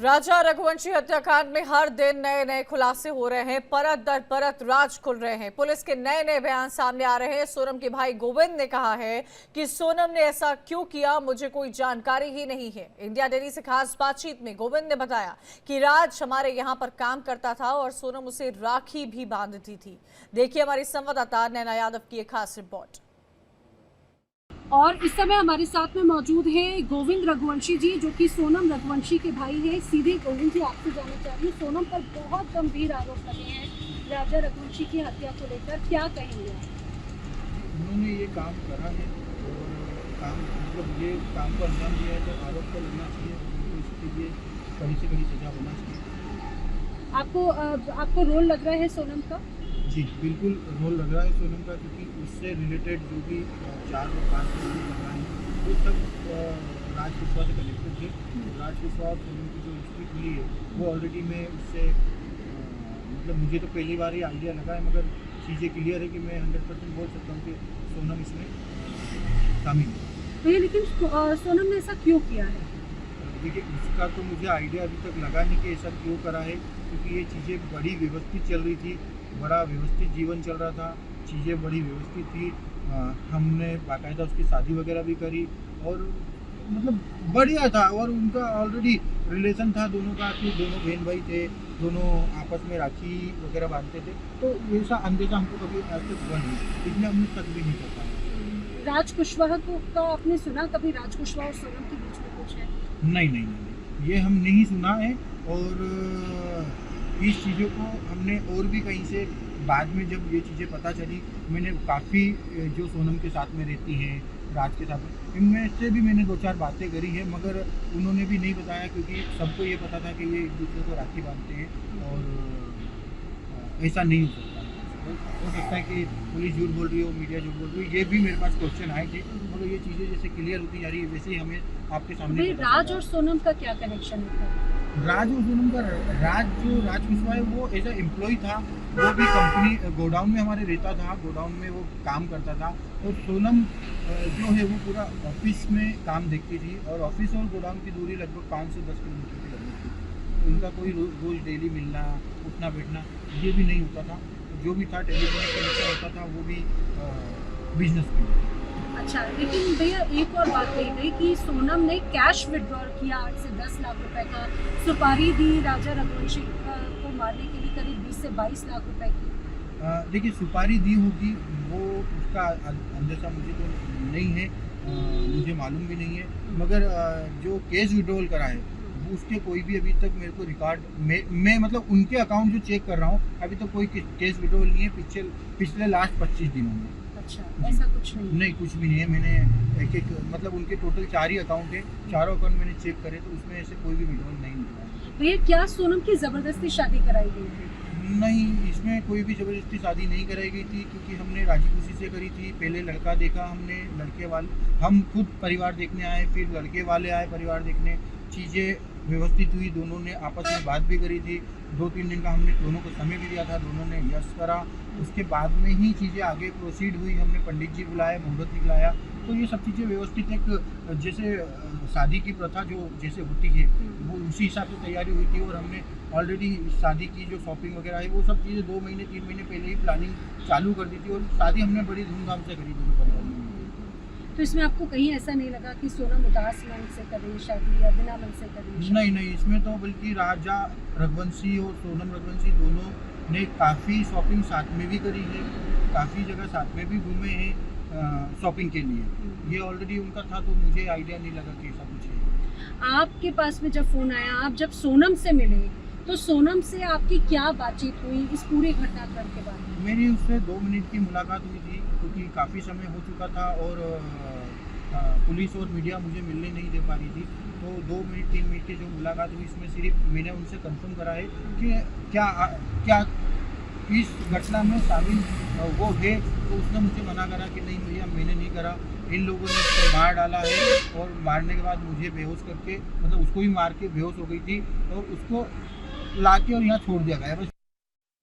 राजा रघुवंशी हत्याकांड में हर दिन नए नए खुलासे हो रहे हैं। परत दर परत राज खुल रहे हैं। पुलिस के नए नए बयान सामने आ रहे हैं। सोनम के भाई गोविंद ने कहा है कि सोनम ने ऐसा क्यों किया, मुझे कोई जानकारी ही नहीं है। इंडिया डेली से खास बातचीत में गोविंद ने बताया कि राज हमारे यहाँ पर काम करता था और सोनम उसे राखी भी बांधती थी। देखिए हमारी संवाददाता नैना यादव की एक खास रिपोर्ट। और इस समय हमारे साथ में मौजूद है गोविंद रघुवंशी जी, जो कि सोनम रघुवंशी के भाई हैं। सीधे गोविंद जी आपसे जानना चाह रही हूँ, सोनम पर बहुत गंभीर आरोप लगे हैं राजा रघुवंशी की हत्या को लेकर, क्या कहेंगे? उन्होंने ये काम करा है और काम मतलब ये काम को अंजाम दिया है, तो आरोप तो लगना चाहिए और इसके लिए कड़ी से कड़ी सजा होना चाहिए। आपको रोल लग रहा है सोनम का? जी बिल्कुल रोल लग रहा है सोनम का, क्योंकि उससे रिलेटेड जो भी 4 और 5 लोग लग रहा है वो सब राज कुशवाहा से कनेक्टेड थे। राज कुशवाहा सोनम की जो हिस्ट्री खुली है वो ऑलरेडी मैं उससे मतलब मुझे तो पहली बार ही आइडिया लगा है, मगर चीज़ें क्लियर है कि मैं 100% बोल सकता हूँ कि सोनम इसमें शामिल है। लेकिन सोनम ने ऐसा क्यों किया है? देखिए उसका तो मुझे आइडिया अभी तक लगा नहीं कि ऐसा क्यों करा है, क्योंकि ये चीज़ें बड़ी व्यवस्थित चल रही थी, बड़ा व्यवस्थित जीवन चल रहा था, चीज़ें बड़ी व्यवस्थित थी। हमने बाकायदा उसकी शादी वगैरह भी करी और मतलब बढ़िया था, और उनका ऑलरेडी रिलेशन था दोनों का कि दोनों बहन भाई थे, दोनों आपस में राखी वगैरह बांधते थे। तो ऐसा अंदेशा हमको कभी आज तक हुआ नहीं, इसलिए हम तक भी नहीं कर पाए। राज कुशवाहा को का आपने सुना कभी? राज कुशवाहा और सोनम के बीच में कुछ है? नहीं, ये हम नहीं सुना है। और इस चीज़ों को हमने और भी कहीं से बाद में जब ये चीज़ें पता चली, मैंने काफ़ी जो सोनम के साथ में रहती हैं, राज के साथ में, इनमें से भी मैंने 2-4 बातें करी है, मगर उन्होंने भी नहीं बताया, क्योंकि सबको ये पता था कि ये एक दूसरे को राखी बांधते हैं और ऐसा नहीं हो सकता। हो सकता है कि पुलिस झूठ बोल रही हो, मीडिया झूठ बोल रही हो, ये भी मेरे पास क्वेश्चन आए थे, मगर ये चीज़ें जैसे क्लियर होती जा रही है वैसे ही हमें आपके सामने राज और सोनम का क्या कनेक्शन है? राज और सोनम का राज कुशवाहा है वो एज ए एम्प्लॉय था, वो भी कंपनी गोडाउन में हमारे रहता था, गोडाउन में वो काम करता था। और सोनम जो है वो पूरा ऑफिस में काम देखती थी, और ऑफिस और गोडाउन की दूरी लगभग 5 से 10 किलोमीटर की लगती थी। तो उनका कोई रोज़ डेली मिलना, उठना बैठना ये भी नहीं होता था। जो भी था टेलीफोनिक कनेक्शन होता था वो भी बिजनेस के लिए। अच्छा, लेकिन भैया एक और बात कही गई कि सोनम ने कैश विड्रॉल किया 8 से 10 लाख रुपए का, सुपारी दी राजा रघुवंशी को मारने के लिए करीब 20 से 22 लाख रुपए की। देखिए सुपारी दी होगी, वो उसका अंदेशा मुझे तो नहीं है, मुझे मालूम भी नहीं है, मगर जो कैश विड्रॉल करा है वो उसके कोई भी अभी तक मेरे को रिकॉर्ड मैं मतलब उनके अकाउंट जो चेक कर रहा हूँ, अभी तक कोई कैश विड्रॉल नहीं है पिछले लास्ट 25 दिनों में। अच्छा, ऐसा कुछ नहीं? कुछ भी नहीं है। मैंने एक मतलब उनके टोटल 4 ही अकाउंट है, चारों अकाउंट मैंने चेक करे तो उसमें ऐसे कोई भी विड्रॉल नहीं निकला। भैया क्या सोनम की जबरदस्ती शादी कराई गई थी? नहीं, इसमें कोई भी ज़बरदस्ती शादी नहीं कराई गई थी, क्योंकि हमने राजी खुशी से करी थी। पहले लड़का देखा हमने, लड़के वाले हम खुद परिवार देखने आए, फिर लड़के वाले आए परिवार देखने, चीज़ें व्यवस्थित हुई, दोनों ने आपस में बात भी करी थी। 2-3 दिन का हमने दोनों को समय भी दिया था, दोनों ने यस करा। उसके बाद में ही चीज़ें आगे प्रोसीड हुई, हमने पंडित जी बुलाए, मुहूर्त निकलाया, तो ये सब चीज़ें व्यवस्थित एक जैसे शादी की प्रथा जो जैसे होती है वो उसी हिसाब से तैयारी हुई थी। और हमने ऑलरेडी शादी की जो शॉपिंग वगैरह है वो सब चीज़ें 2 महीने 3 महीने पहले ही प्लानिंग चालू कर दी थी, और शादी हमने बड़ी धूमधाम से करी दोनों परिवार में। तो इसमें आपको कहीं ऐसा नहीं लगा कि सोनम उदास मन से करे शादी या बिना मन से करे? नहीं, इसमें तो बल्कि राजा रघुवंशी और सोनम रघुवंशी दोनों ने काफ़ी शॉपिंग साथ में भी करी है, काफ़ी जगह साथ में भी घूमे हैं शॉपिंग के लिए। ये ऑलरेडी उनका था, तो मुझे आइडिया नहीं लगा कि ऐसा कुछ है। आपके पास में जब फ़ोन आया, आप जब सोनम से मिले, तो सोनम से आपकी क्या बातचीत हुई इस पूरे घटनाक्रम के बारे में? मेरी उससे 2 मिनट की मुलाकात हुई थी, क्योंकि काफ़ी समय हो चुका था और पुलिस और मीडिया मुझे मिलने नहीं दे पा रही थी। तो 2 मिनट 3 मिनट की जो मुलाकात हुई, इसमें सिर्फ मैंने उनसे कंफर्म करा है कि क्या इस घटना में शामिल वो है। तो उसने मुझे मना करा कि नहीं भैया मैंने नहीं करा, इन लोगों ने उसको मार डाला है, और मारने के बाद मुझे बेहोश करके मतलब उसको ही मार के बेहोश हो गई थी, और उसको ला के और यहाँ छोड़ दिया गया बस।